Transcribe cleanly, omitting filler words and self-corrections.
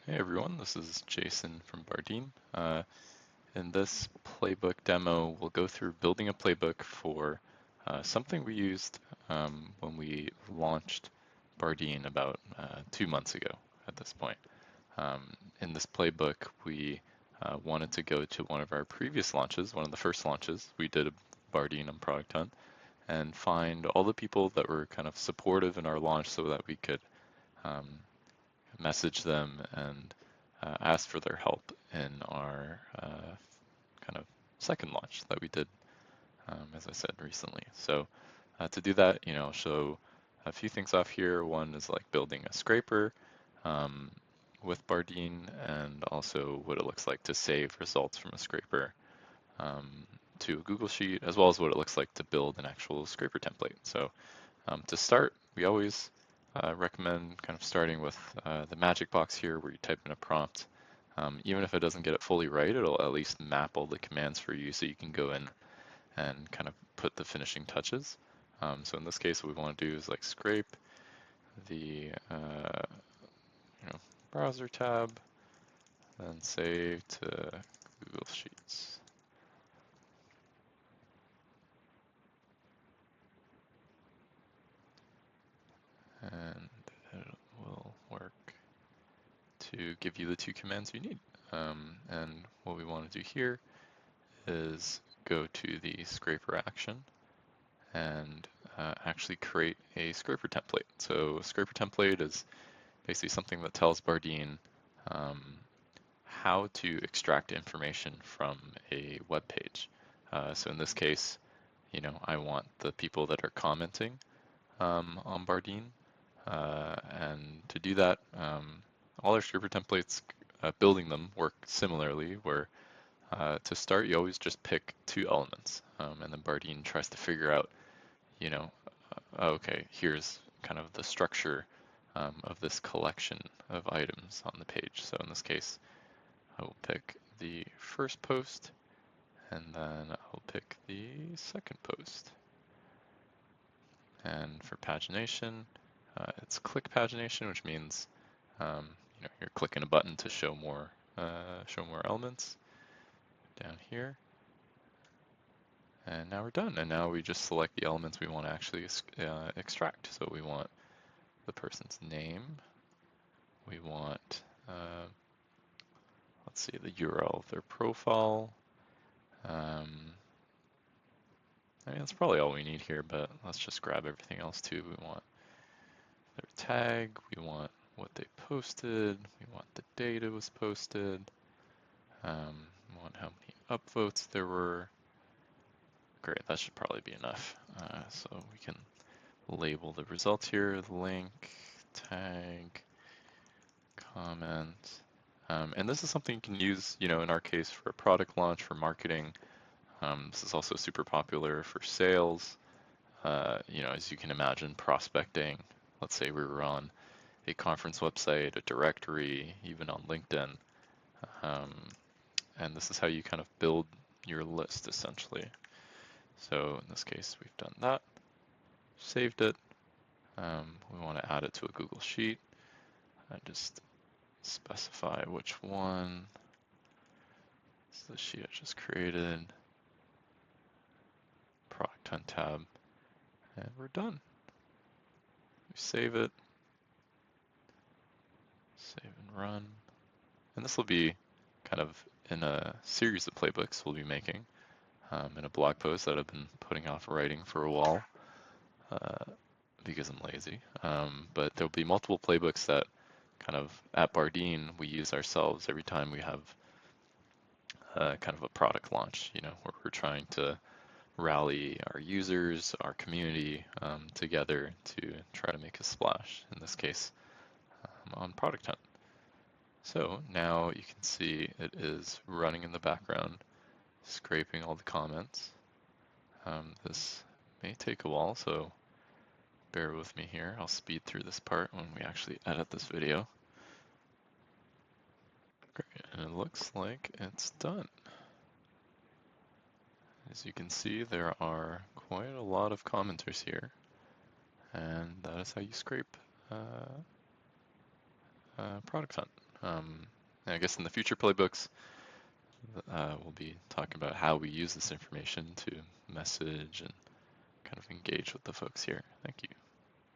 Hey everyone, this is Jason from Bardeen. In this playbook demo, we'll go through building a playbook for something we used when we launched Bardeen about 2 months ago at this point. In this playbook, we wanted to go to one of our previous launches, one of the first launches. We did a Bardeen on Product Hunt and find all the people that were kind of supportive in our launch so that we could um, message them and ask for their help in our kind of second launch that we did, as I said, recently. So to do that, I'll show a few things off here. One is like building a scraper um, with Bardeen, and also what it looks like to save results from a scraper um, to a Google Sheet, as well as what it looks like to build an actual scraper template. So to start, we always recommend kind of starting with the magic box here where you type in a prompt. Even if it doesn't get it fully right, it'll at least map all the commands for you so you can go in and kind of put the finishing touches. So in this case, what we want to do is like scrape the browser tab, then save to Google Sheets. And it will work to give you the two commands you need. And what we want to do here is go to the scraper action and actually create a scraper template. So a scraper template is basically something that tells Bardeen how to extract information from a web page. So in this case, I want the people that are commenting on Bardeen. And to do that, all our scraper templates, building them work similarly, where to start, you always just pick two elements, and then Bardeen tries to figure out, okay, here's kind of the structure of this collection of items on the page. So in this case, I will pick the first post, and then I'll pick the second post. And for pagination, it's click pagination, which means you're clicking a button to show more elements down here. And now we're done. And now we just select the elements we want to actually extract. So we want the person's name. We want, let's see, the URL of their profile. I mean, that's probably all we need here, but let's just grab everything else too. We want their tag. We want what they posted. We want the date it was posted. We want how many upvotes there were. Great, that should probably be enough. So we can label the results here, link, tag, comment. And this is something you can use, in our case, for a product launch, for marketing. This is also super popular for sales. As you can imagine, prospecting. Let's say we were on a conference website, a directory, even on LinkedIn. And this is how you kind of build your list, essentially. So in this case, we've done that, saved it. We want to add it to a Google Sheet. I just specify which one. This is the sheet I just created. Product Hunt tab, and we're done. We save it, save and run. And this will be kind of in a series of playbooks we'll be making in a blog post that I've been putting off writing for a while because I'm lazy. But there'll be multiple playbooks that kind of at Bardeen we use ourselves every time we have kind of a product launch, where we're trying to rally our users, our community together to try to make a splash, in this case on Product Hunt. So now you can see it is running in the background, scraping all the comments. This may take a while, so bear with me here. I'll speed through this part when we actually edit this video. Great, and it looks like it's done. As you can see, there are quite a lot of commenters here, and that is how you scrape Product Hunt. I guess in the future playbooks, we'll be talking about how we use this information to message and kind of engage with the folks here. Thank you.